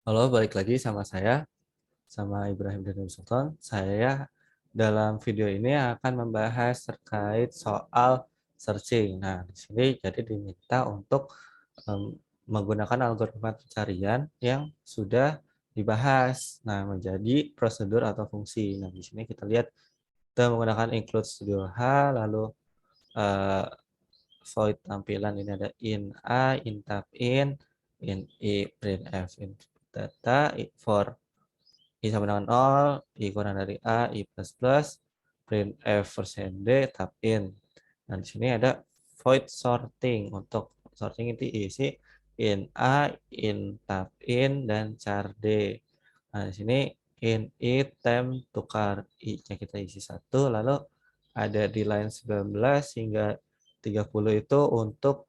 Halo, balik lagi sama saya, sama Ibrahim Daniel Sultan. Saya dalam video ini akan membahas terkait soal searching. Nah, di sini jadi diminta untuk menggunakan algoritma pencarian yang sudah dibahas. Nah, menjadi prosedur atau fungsi. Nah, di sini kita lihat kita menggunakan include studio H, lalu eh, void tampilan ini ada in A, in tab in I, print F, input data, for I sama dengan 0, I kurang dari A, I plus plus, print F persen D, tab in. Nah, di sini ada void sorting. Untuk sorting itu isi in A, in tab in, dan char D. Nah, di sini in I, temp, tukar I-nya kita isi 1, lalu ada di line 19 hingga 30 itu untuk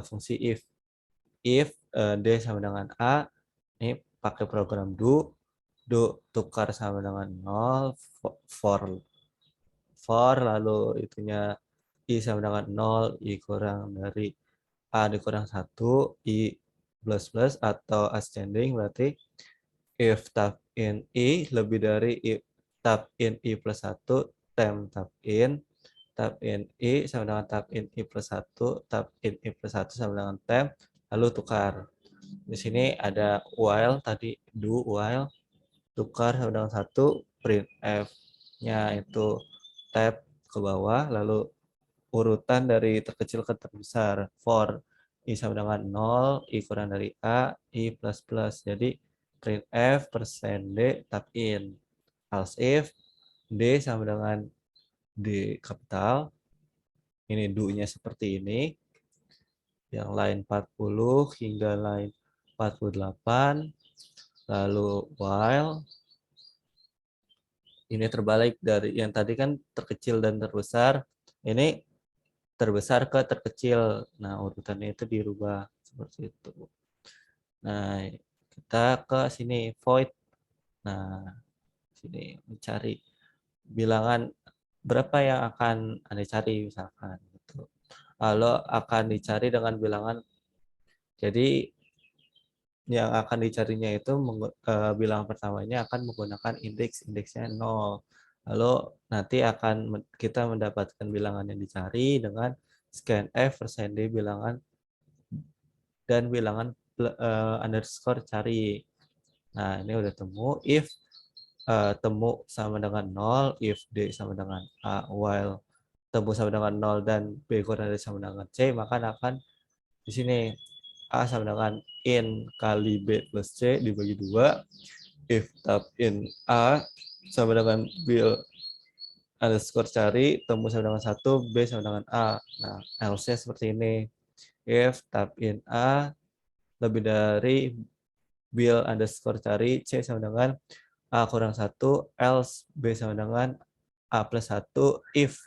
fungsi if. If D sama dengan A, ini pakai program do tukar sama dengan 0, for lalu itunya I sama dengan 0, I kurang dari A dikurang 1, I plus plus atau ascending berarti if tab in I lebih dari tab in I plus 1, temp tab in I sama dengan tab in I plus 1, tab in I plus 1 sama dengan temp, lalu tukar. Di sini ada while, tadi do while, tukar sama dengan 1, print F-nya itu tab ke bawah, lalu urutan dari terkecil ke terbesar, for I sama dengan 0, I kurang dari A, I plus plus. Jadi print F persen D tab in. Else if D sama dengan D kapital, ini do-nya seperti ini, yang line 40 hingga line 48, lalu while, ini terbalik dari yang tadi kan terkecil dan terbesar, ini terbesar ke terkecil. Nah, urutannya itu dirubah seperti itu. Nah, kita ke sini void. Nah, sini mencari bilangan berapa yang akan Anda cari misalkan gitu. Lalu akan dicari dengan bilangan, jadi yang akan dicarinya itu bilangan pertamanya akan menggunakan indeksnya 0. Lalu nanti akan kita mendapatkan bilangan yang dicari dengan scanf persen D bilangan dan bilangan underscore cari. Nah, ini udah temu. If temu sama dengan 0, if D sama dengan A, while temu sama dengan 0 dan B kurang dari sama dengan C, maka akan di sini A sama dengan in kali B plus C dibagi 2. If tab in A sama dengan bill underscore cari, temu sama dengan 1, B sama dengan A. Nah, else-nya seperti ini. If tab in A lebih dari bill underscore cari, C sama dengan A kurang 1, else B sama dengan A plus 1, if.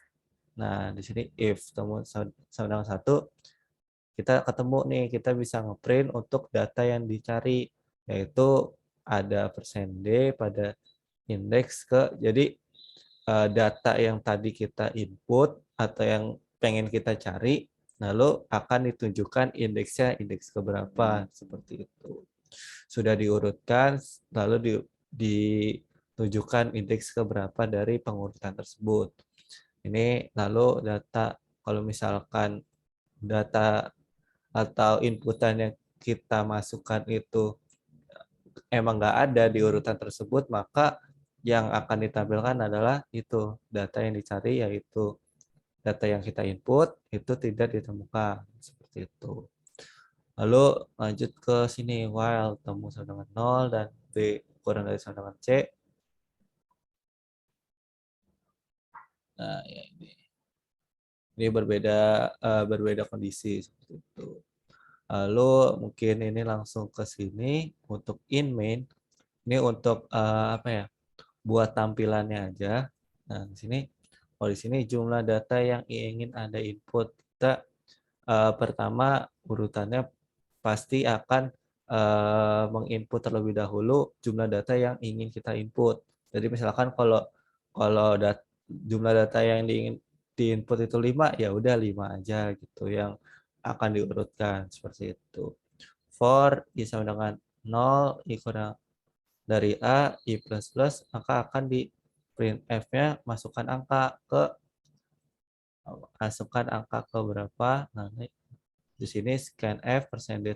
Nah, di sini if temu sama dengan 1, kita ketemu nih, kita bisa ngeprint untuk data yang dicari, yaitu ada persen D pada indeks ke, jadi data yang tadi kita input atau yang pengen kita cari, lalu akan ditunjukkan indeksnya, indeks keberapa, seperti itu. Sudah diurutkan, lalu ditunjukkan indeks keberapa dari pengurutan tersebut. Ini lalu data, kalau misalkan data atau inputan yang kita masukkan itu emang nggak ada di urutan tersebut, maka yang akan ditampilkan adalah itu data yang dicari, yaitu data yang kita input itu tidak ditemukan seperti itu. Lalu lanjut ke sini, while temu sama dengan 0 dan B kurang dari sama dengan C. Nah, ya ini berbeda kondisi seperti itu. Lalu mungkin ini langsung ke sini untuk in main. Ini untuk apa ya? Buat tampilannya aja. Nah, di sini di sini jumlah data yang ingin Anda input. Kita pertama urutannya pasti akan menginput terlebih dahulu jumlah data yang ingin kita input. Jadi misalkan kalau kalau jumlah data yang diinput itu 5, ya udah 5 aja gitu yang akan diurutkan seperti itu. For I sama dengan 0 I kurang dari A, I plus, maka akan di printf-nya masukkan angka ke berapa. Nah, ini di sini scanf %d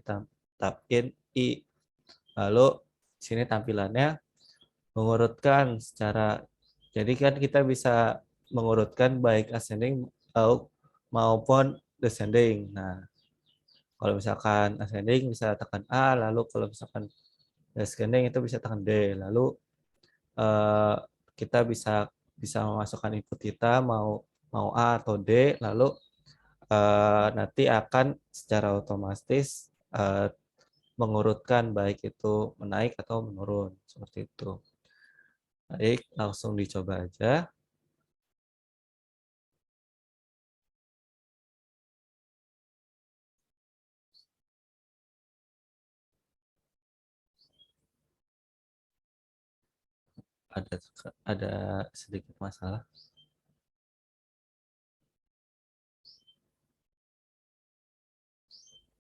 tab in I. Lalu di sini tampilannya mengurutkan secara, jadi kan kita bisa mengurutkan baik ascending maupun descending. Nah, kalau misalkan ascending bisa tekan A, lalu kalau misalkan descending itu bisa tekan D. Lalu eh, kita bisa bisa memasukkan input kita mau mau A atau D, lalu nanti akan secara otomatis mengurutkan baik itu menaik atau menurun seperti itu. Baik, langsung dicoba aja. Ada ada sedikit masalah.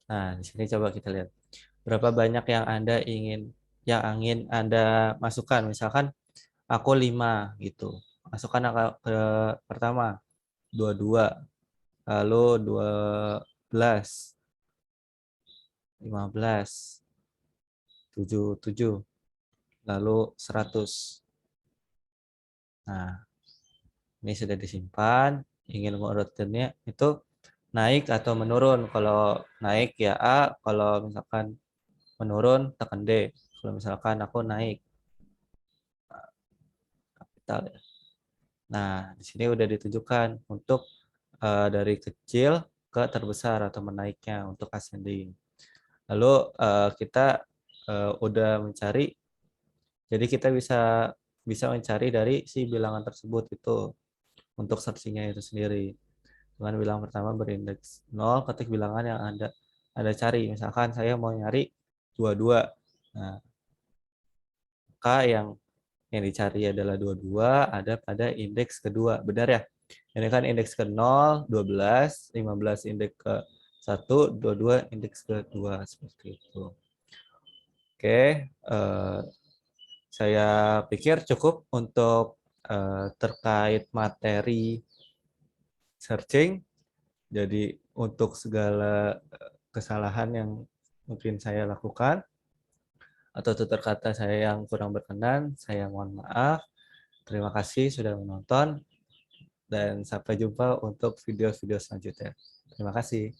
Nah, di sini coba kita lihat. Berapa banyak yang ingin Anda masukkan. Misalkan aku 5 gitu. Masukkan angka ke pertama 22, lalu 12, 15, 77, lalu 100. Nah, ini sudah disimpan. Ingin mengurutinnya itu naik atau menurun. Kalau naik ya A, kalau misalkan menurun tekan D. Kalau misalkan aku naik kapital ya. Nah, di sini udah ditunjukkan untuk dari kecil ke terbesar atau menaiknya untuk ascending. Lalu kita udah mencari, jadi kita bisa bisa mencari dari si bilangan tersebut itu untuk searching-nya itu sendiri. Dengan bilangan pertama berindeks 0, ketik bilangan yang Anda cari. Misalkan saya mau nyari 22. Nah, maka yang dicari adalah 22 ada pada indeks kedua. Benar ya? Ini kan indeks ke 0, 12, 15 indeks ke 1, 22 indeks ke 2 seperti itu. Oke, saya pikir cukup untuk terkait materi searching. Jadi untuk segala kesalahan yang mungkin saya lakukan atau tutur kata saya yang kurang berkenan, saya mohon maaf. Terima kasih sudah menonton dan sampai jumpa untuk video-video selanjutnya. Terima kasih.